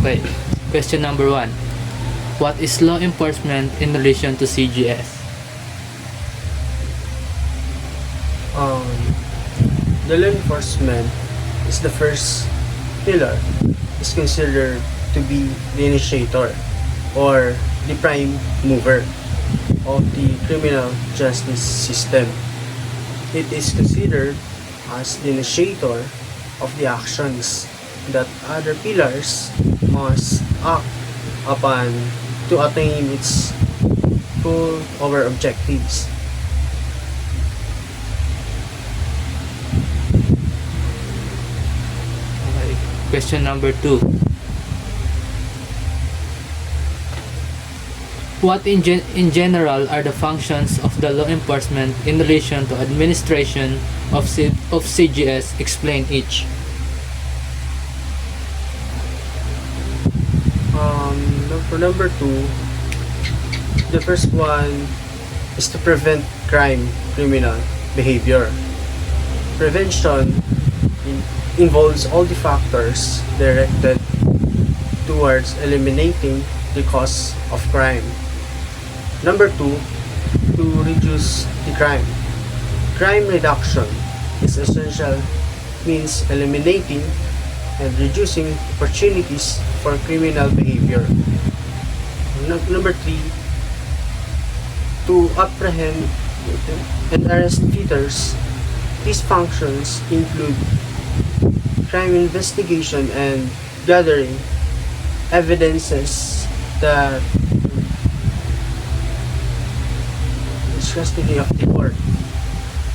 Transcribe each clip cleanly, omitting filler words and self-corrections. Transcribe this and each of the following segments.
Okay. Question number 1. What is law enforcement in relation to CGS? The law enforcement is the first pillar, is considered to be the initiator or the prime mover of the criminal justice system. It is considered as the initiator of the actions that other pillars must act upon to attain its goal or objectives. Okay. Question number 2. What in general are the functions of the law enforcement in relation to administration of CGS? Explain each. For number 2, the first one is to prevent criminal behavior. Prevention involves all the factors directed towards eliminating the cause of crime. Number 2, to reduce the crime. Crime reduction is essential, means eliminating and reducing opportunities for criminal behavior. Number 3, to apprehend and arrest cheaters. These functions include crime investigation and gathering evidences that is custody of the court.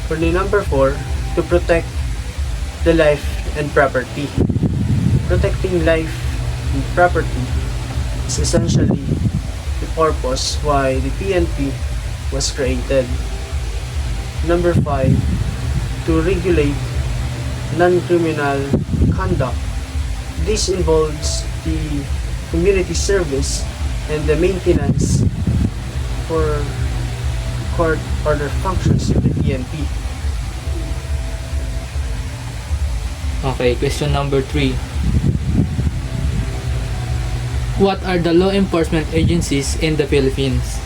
For the number 4, to protect the life and property. Protecting life and property is essentially the purpose why the PNP was created. Number 5, to regulate non-criminal conduct. This involves the community service and the maintenance for court order functions of the PNP. Okay, question number 3. What are the law enforcement agencies in the Philippines?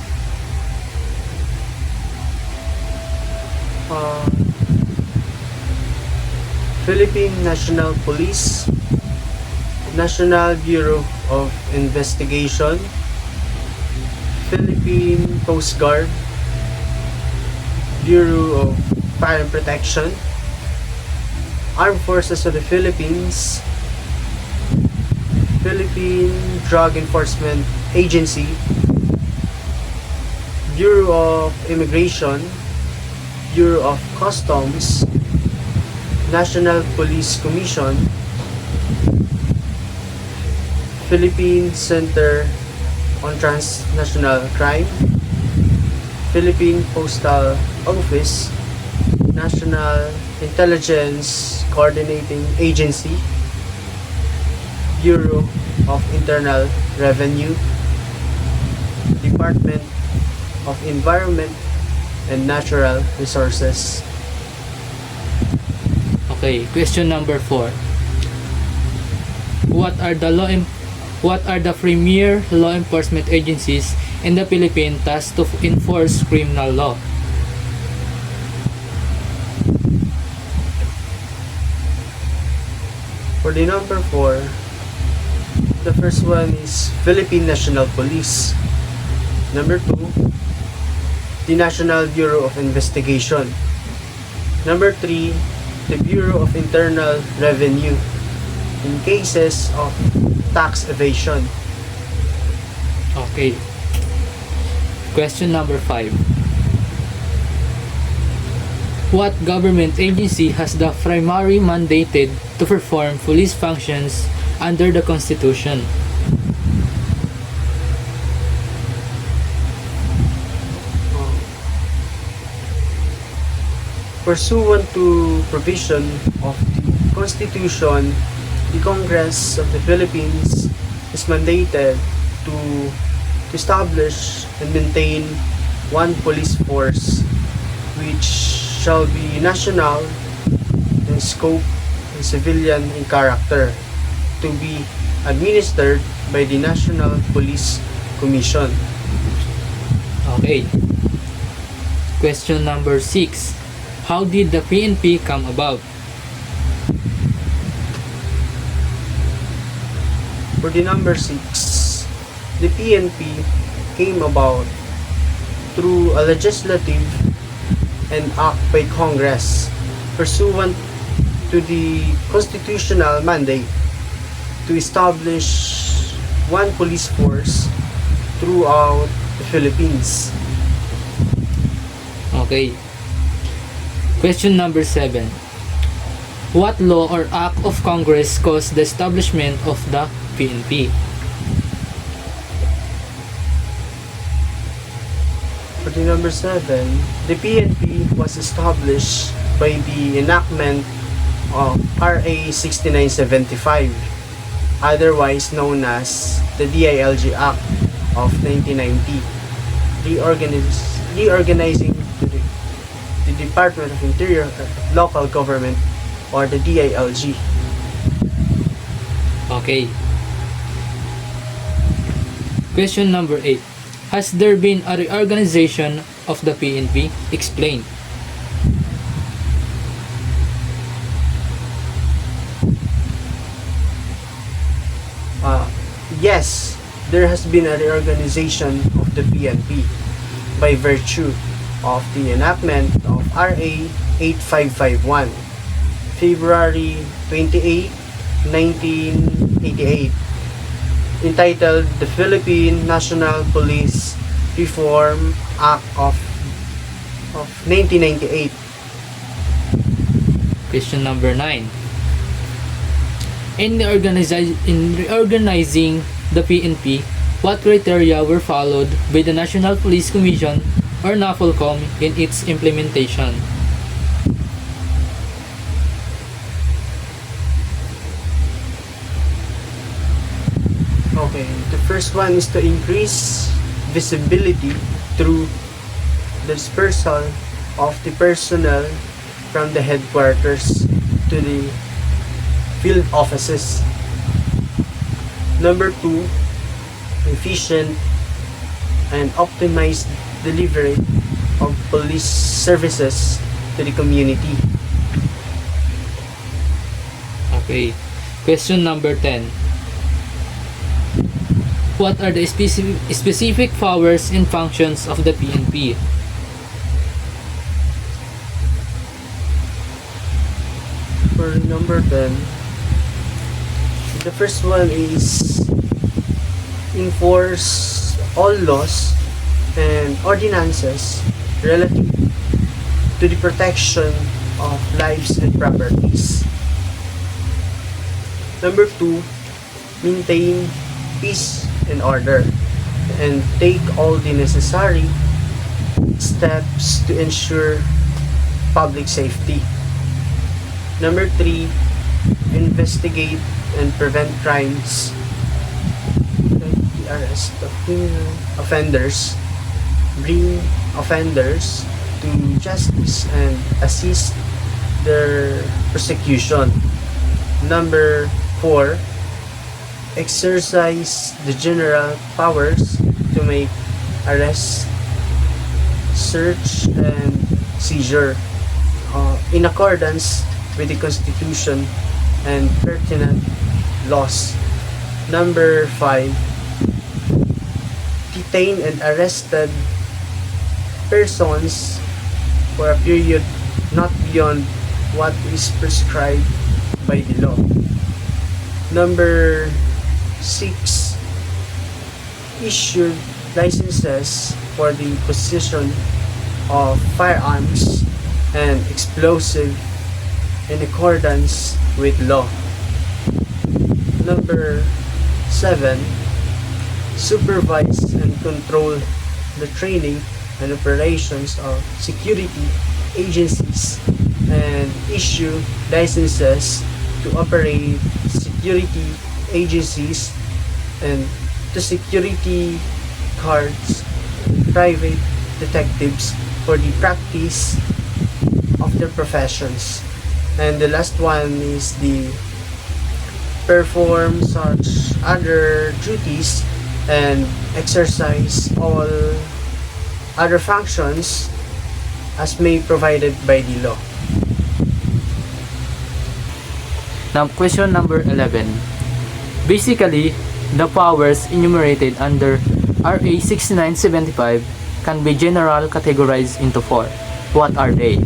Philippine National Police, National Bureau of Investigation, Philippine Coast Guard, Bureau of Fire and Protection, Armed Forces of the Philippines, Philippine Drug Enforcement Agency, Bureau of Immigration, Bureau of Customs, National Police Commission, Philippine Center on Transnational Crime, Philippine Postal Office, National Intelligence Coordinating Agency, Bureau of Internal Revenue, Department of Environment and Natural Resources. Okay, question number 4. What are the premier law enforcement agencies in the Philippines tasked to enforce criminal law? For the number 4, the first one is Philippine National Police. Number 2, the National Bureau of Investigation. Number 3, the Bureau of Internal Revenue in cases of tax evasion. Okay. Question number 5. What government agency has the primary mandated to perform police functions under the Constitution? Pursuant to provision of the Constitution, the Congress of the Philippines is mandated to establish and maintain one police force which shall be national in scope and civilian in character, to be administered by the National Police Commission. Okay. Question number 6. How did the PNP come about? For the number 6, the PNP came about through a legislative and act by Congress pursuant to the constitutional mandate to establish one police force throughout the Philippines. Okay. Question number 7. What law or act of Congress caused the establishment of the PNP? For the number 7, the PNP was established by the enactment of RA 6975, otherwise known as the DILG Act of 1990, reorganizing the Department of Interior Local Government, or the DILG. Okay. Question number 8. Has there been a reorganization of the PNP? Explain. Yes, there has been a reorganization of the PNP by virtue of the enactment of RA 8551, February 28, 1988, entitled the Philippine National Police Reform Act of 1998. Question number 9. In reorganizing the PNP, what criteria were followed by the National Police Commission or NAPOLCOM in its implementation? Okay, the first one is to increase visibility through the dispersal of the personnel from the headquarters to the field offices. Number 2, efficient and optimized delivery of police services to the community. Okay. Question number 10. What are the specific powers and functions of the PNP? For number 10, the first one is enforce all laws and ordinances relative to the protection of lives and properties. Number 2, maintain peace and order and take all the necessary steps to ensure public safety. Number 3, investigate and prevent crimes, like the arrest of criminal offenders, bring offenders to justice and assist their prosecution. Number 4, exercise the general powers to make arrest, search, and seizure in accordance with the Constitution and pertinent laws. Number 5, detain and arrested persons for a period not beyond what is prescribed by the law. Number 6, issued licenses for the possession of firearms and explosive in accordance with law. Number 7, supervise and control the training and operations of security agencies and issue licenses to operate security agencies and to security guards, private detectives for the practice of their professions. And the last one is the perform such other duties, and exercise all other functions as may provided by the law. Now, question number 11. Basically, the powers enumerated under RA 6975 can be general categorized into four. What are they?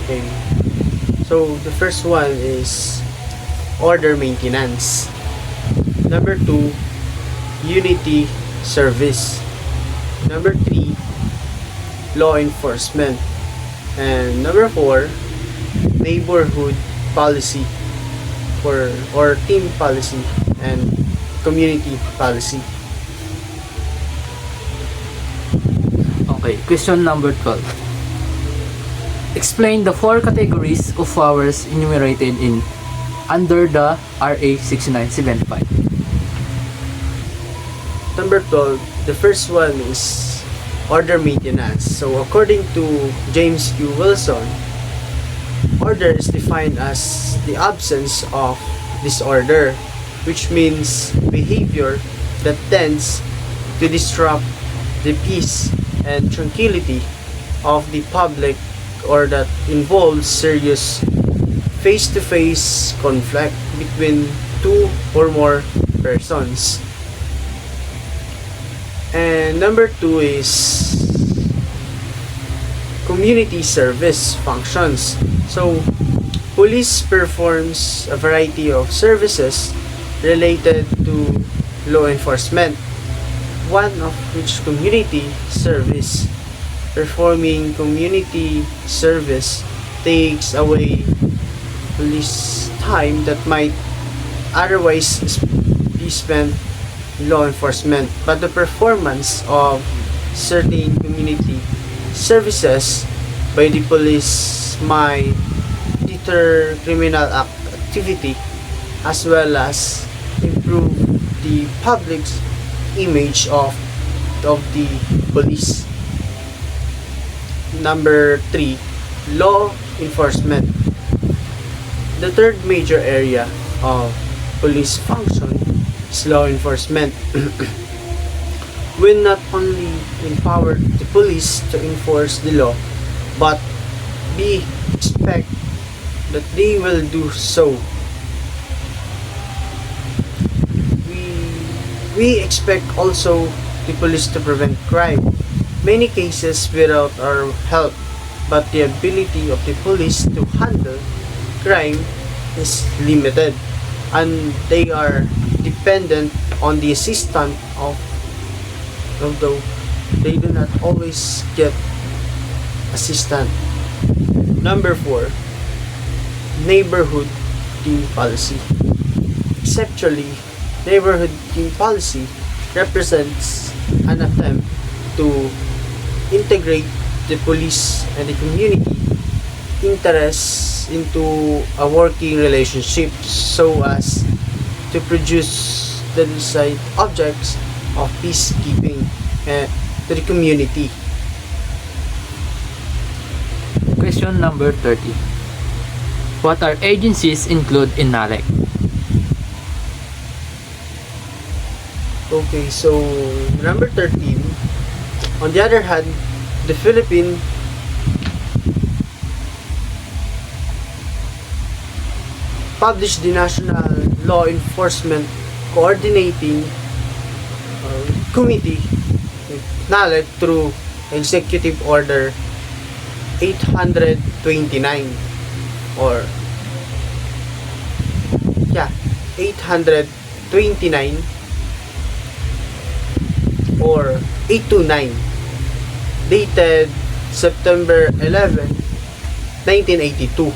Okay. So the first one is order maintenance. Number 2, unity service. Number 3, law enforcement. And number 4, neighborhood policy or team policy and community policy. Okay, question number 12. Explain the four categories of powers enumerated in under the RA 6975. Number 12, the first one is order maintenance. So according to James Q. Wilson, order is defined as the absence of disorder, which means behavior that tends to disrupt the peace and tranquility of the public or that involves serious face-to-face conflict between two or more persons. And number 2 is community service functions. So, police performs a variety of services related to law enforcement, one of which community service. Performing community service takes away police time that might otherwise be spent in law enforcement, but the performance of certain community services by the police might deter criminal activity as well as improve the public's image of the police. Number 3, law enforcement. The third major area of police function is law enforcement. We not only empower the police to enforce the law, but we expect that they will do so. We expect also the police to prevent crime. Many cases without our help, but the ability of the police to handle crime is limited, and they are dependent on the assistance of, although they do not always get assistance. Number 4, neighborhood team policy. Conceptually, neighborhood team policy represents an attempt to integrate the police and the community interests into a working relationship so as to produce the desired objects of peacekeeping to the community. Question number 30. What are agencies include in NALEC? Okay, so number 13, on the other hand, the Philippine published the National Law Enforcement Coordinating Committee, NALEC, through Executive Order 829 or 829 or 829, dated September 11, 1982,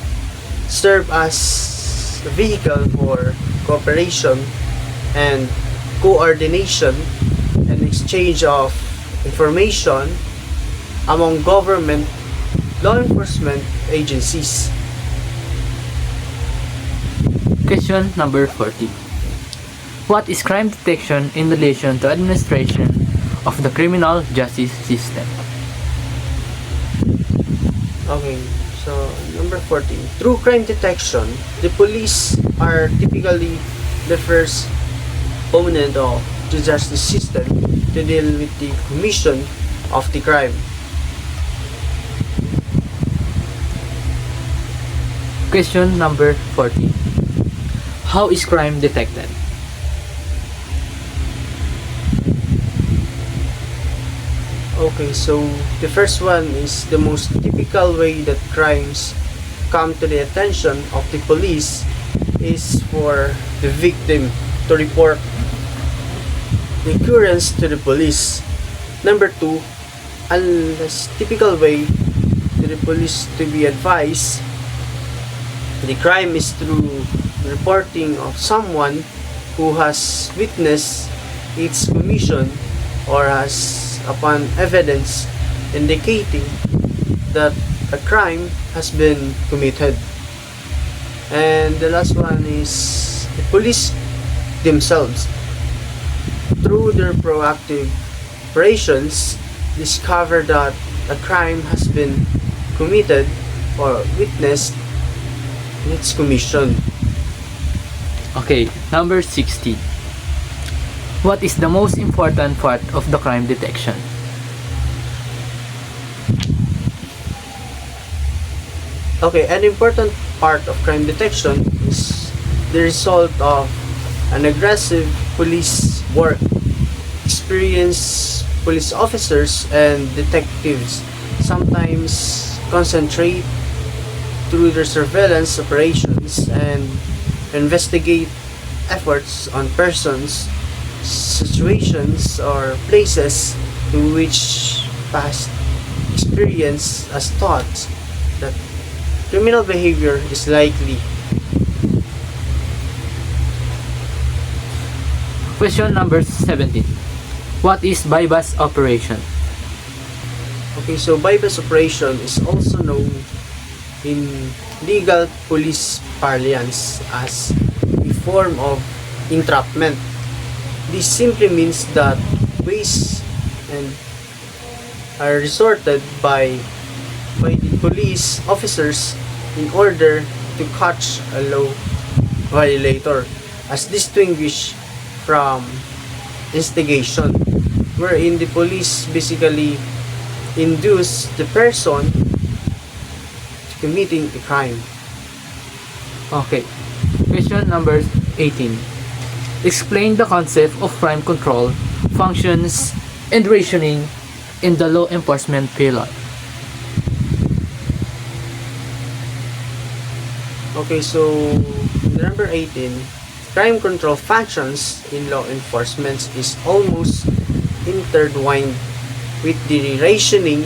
serve as a vehicle for cooperation and coordination and exchange of information among government law enforcement agencies. Question number 40. What is crime detection in relation to administration of the criminal justice system? Okay, so Number 14. Through crime detection, the police are typically the first opponent of the justice system to deal with the commission of the crime. Question number 14. How is crime detected? Okay, so the first one is the most typical way that crimes come to the attention of the police is for the victim to report the occurrence to the police. Number 2, a less typical way to the police to be advised the crime is through reporting of someone who has witnessed its commission or has upon evidence indicating that a crime has been committed. And the last one is the police themselves, through their proactive operations, discover that a crime has been committed or witnessed in its commission. Okay, number 16. What is the most important part of the crime detection? Okay, an important part of crime detection is the result of an aggressive police work. Experienced police officers and detectives sometimes concentrate through their surveillance operations and investigate efforts on persons, situations, or places to which past experience has taught that criminal behavior is likely. Question number 17. What is bypass operation? Okay, so bypass operation is also known in legal police parlance as a form of entrapment. This simply means that ways and are resorted by the police officers in order to catch a law violator, as distinguished from instigation, wherein the police basically induce the person to committing a crime. Okay. Question number 18. Explain the concept of crime control, functions, and rationing in the law enforcement pillar. Okay, so number 18, crime control functions in law enforcement is almost intertwined with the rationing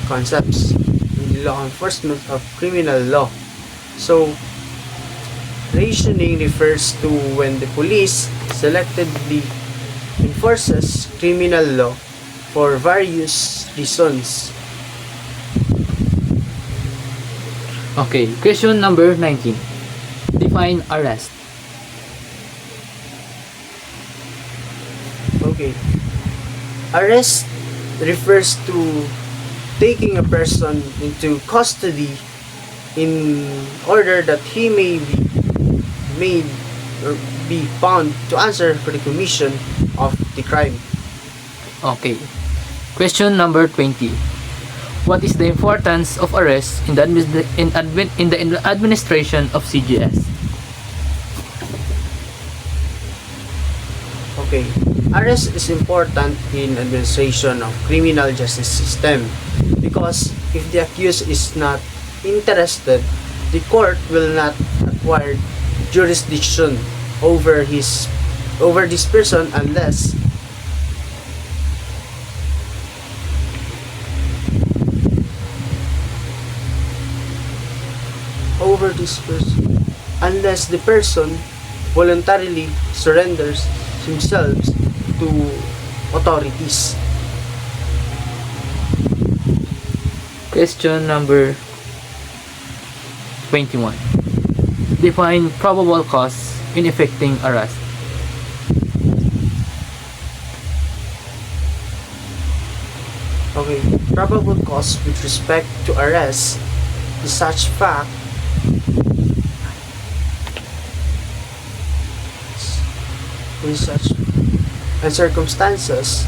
concepts in the law enforcement of criminal law. So, rationing refers to when the police selectively enforces criminal law for various reasons. Okay, question number 19. Define arrest. Okay. Arrest refers to taking a person into custody in order that he may be made or be found to answer for the commission of the crime. Okay. Question number 20. What is the importance of arrest in the administration of CGS? Okay. Arrest is important in administration of criminal justice system because if the accused is not interested, the court will not acquire jurisdiction over this person unless the person voluntarily surrenders himself to authorities. Question number 21. Define probable cause in effecting arrest. Okay, probable cause with respect to arrest is such fact in such and circumstances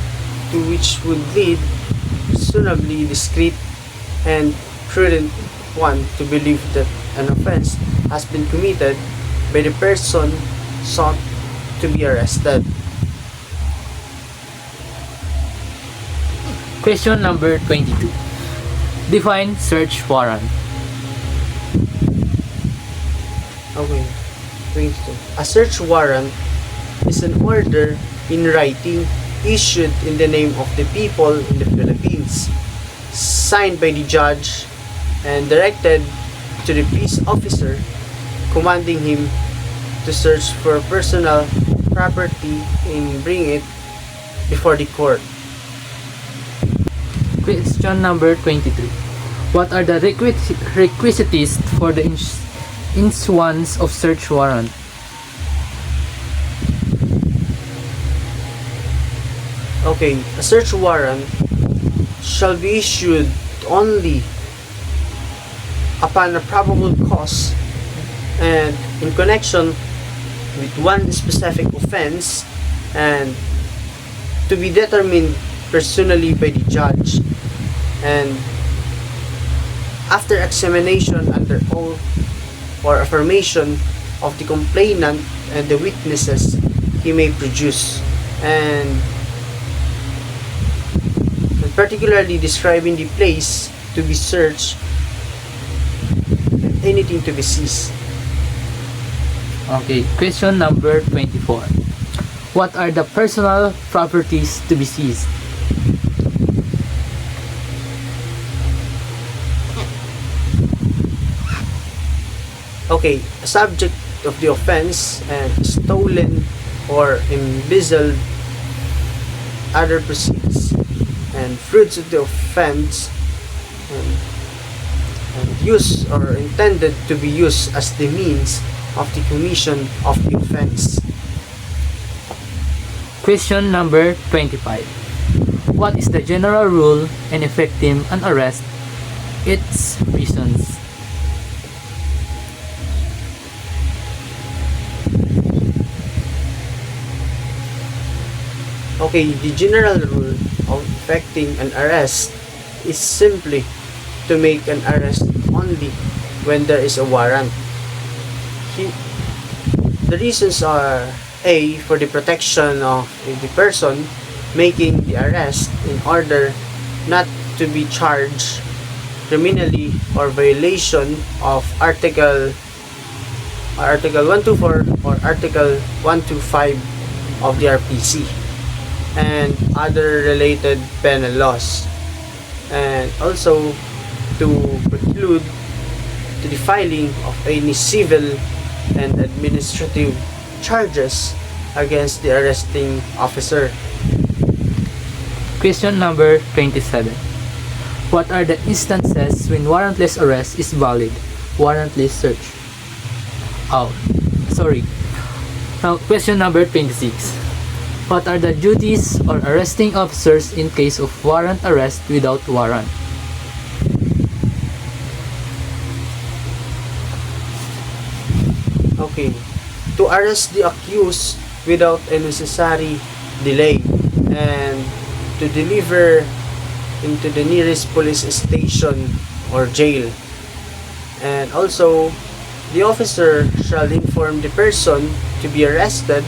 to which would lead reasonably discreet and prudent one to believe that an offense has been committed by the person sought to be arrested. Question number 22. Define search warrant. Okay, 22. A search warrant is an order in writing issued in the name of the people in the Philippines, signed by the judge and directed to the peace officer, commanding him to search for personal property and bring it before the court. Question number 23. What are the requisites for the issuance of search warrant? Okay, a search warrant shall be issued only upon a probable cause and in connection with one specific offense and to be determined personally by the judge, and after examination under oath or affirmation of the complainant and the witnesses he may produce, and particularly describing the place to be searched and anything to be seized. Okay, question number 24. What are the personal properties to be seized? Okay, a subject of the offense and stolen or embezzled other proceeds and fruits of the offense and used or intended to be used as the means of the commission of the offense. Question number 25. What is the general rule in effecting an arrest? Its reasons. Okay, the general rule of effecting an arrest is simply to make an arrest only when there is a warrant. The reasons are: A. For the protection of the person making the arrest in order not to be charged criminally or violation of Article 124 or Article 125 of the RPC and other related penal laws, and also to preclude to the filing of any civil and administrative charges against the arresting officer. Question number 27. What are the instances when warrantless arrest is valid? Warrantless search. Now, question number 26. What are the duties or arresting officers in case of warrant arrest without warrant? Okay, to arrest the accused without a necessary delay and to deliver into the nearest police station or jail. And also, the officer shall inform the person to be arrested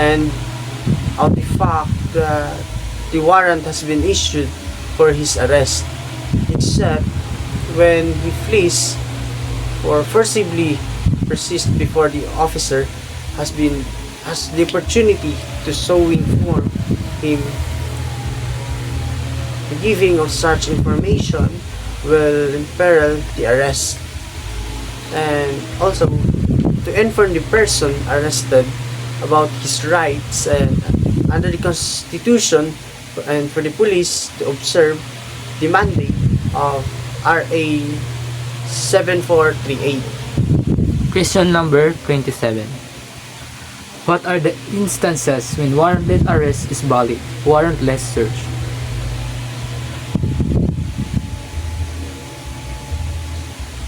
and of the fact that the warrant has been issued for his arrest, except when he flees or forcibly persist before the officer has the opportunity to so inform him. The giving of such information will imperil the arrest, and also to inform the person arrested about his rights and under the Constitution, and for the police to observe the mandate of RA 7438. Question number 27. What are the instances when warrantless arrest is valid? Warrantless search.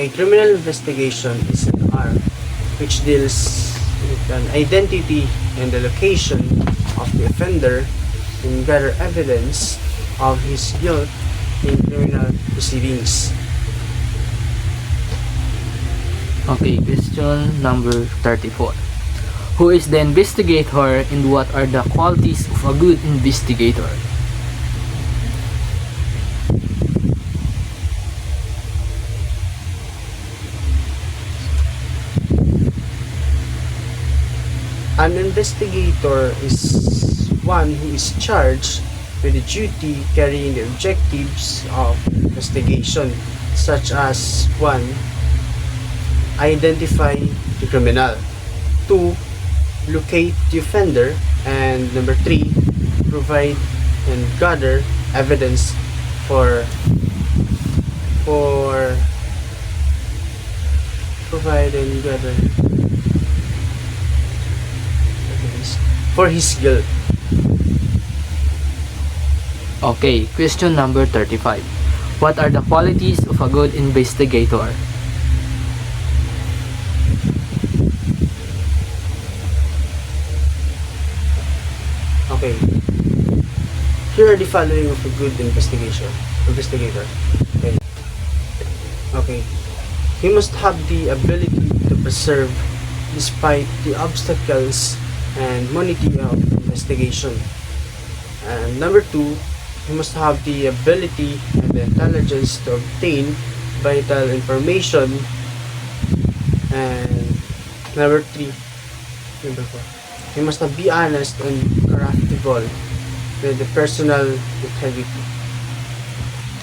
Okay, criminal investigation is an art which deals with an identity and the location of the offender and gather evidence of his guilt in criminal proceedings. Okay, question number 34. Who is the investigator and what are the qualities of a good investigator? An investigator is one who is charged with the duty carrying the objectives of investigation, such as 1. Identify the criminal, 2. Locate the offender, and number 3. Provide and gather evidence for provide and gather evidence for his guilt. Okay, question number 35. What are the qualities of a good investigator? Okay. Here are the following of a good investigator. Okay. Okay. He must have the ability to preserve despite the obstacles and monotony of investigation. And number 2, he must have the ability and the intelligence to obtain vital information. And number 4, he must be honest and correctable with the personal integrity.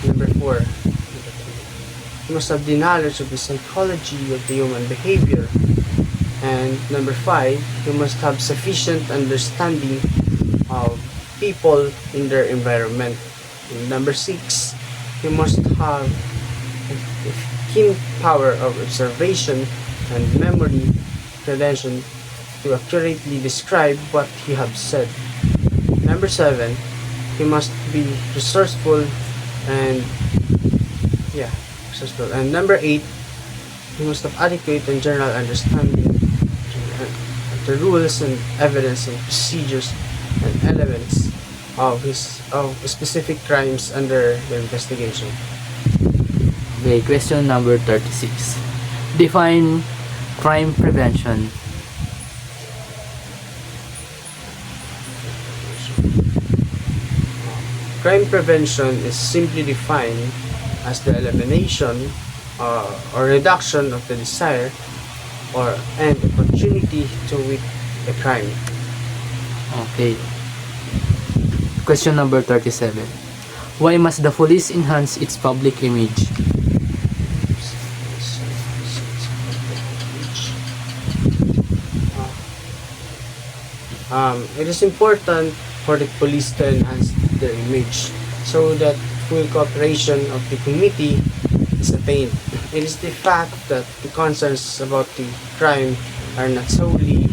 Number 4, he must have the knowledge of the psychology of the human behavior. And number 5, he must have sufficient understanding of people in their environment. And number 6, he must have a keen power of observation and memory retention to accurately describe what he has said. Number 7, he must be resourceful and resourceful. And number 8, he must have adequate and general understanding of the rules and evidence and procedures and elements of specific crimes under the investigation. Okay, question number 36. Define crime prevention. Crime prevention is simply defined as the elimination or reduction of the desire or an opportunity to commit a crime. Okay. Question number 37. Why must the police enhance its public image? It is important for the police to enhance their image so that full cooperation of the community is attained. It is the fact that the concerns about the crime are not solely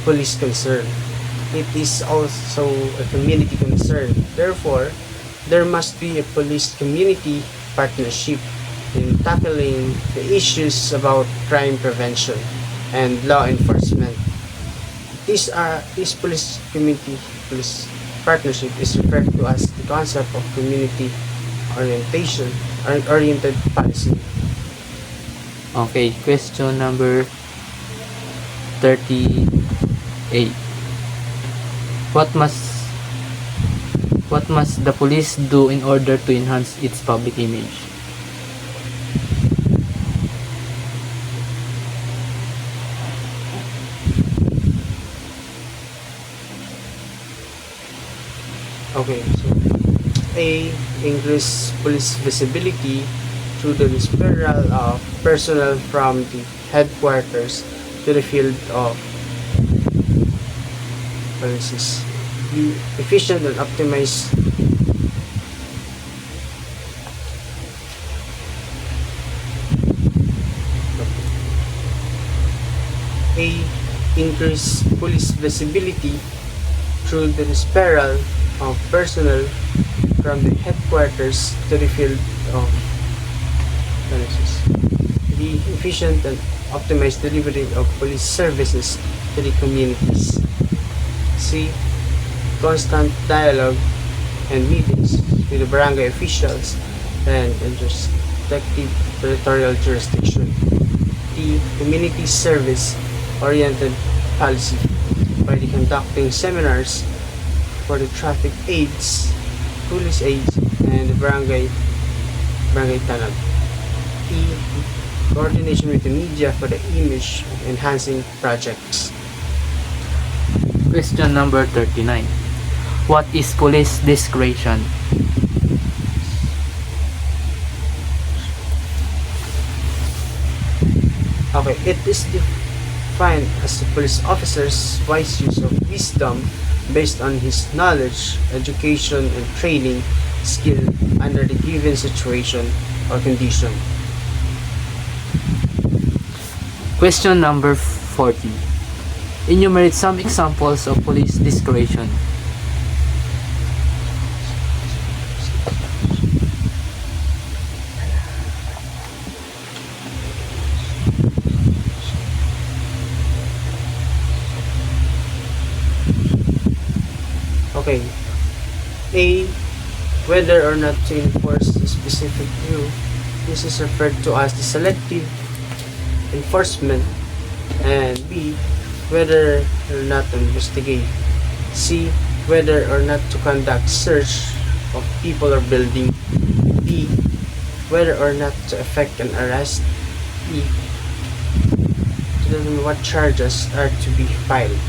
police concern. It is also a community concern. Therefore, there must be a police-community partnership in tackling the issues about crime prevention and law enforcement. This police-community partnership is referred to as the concept of community oriented policy. Okay, question number 38. What must the police do in order to enhance its public image? Okay, so A. Increase police visibility through the referral of personnel from the headquarters to the field of policies. Be efficient and optimize A. Increase police visibility through the referral of personnel from the headquarters to the field of policies. D. Efficient and optimized delivery of police services to the communities. C. Constant dialogue and meetings with the barangay officials and respective territorial jurisdiction. D. Community service oriented policy by the conducting seminars for the traffic aids, police aids, and the barangay tanag. E. Coordination with the media for the image enhancing projects. Question number 39. What is police discretion? Okay, it is defined as the police officer's wise use of wisdom based on his knowledge, education, and training skill under the given situation or condition. Question number 40. Enumerate some examples of police discretion. Okay. A. Whether or not to enforce a specific rule. This is referred to as the selective enforcement. And B. Whether or not to investigate. C. Whether or not to conduct search of people or building. D. Whether or not to effect an arrest. E. To determine what charges are to be filed.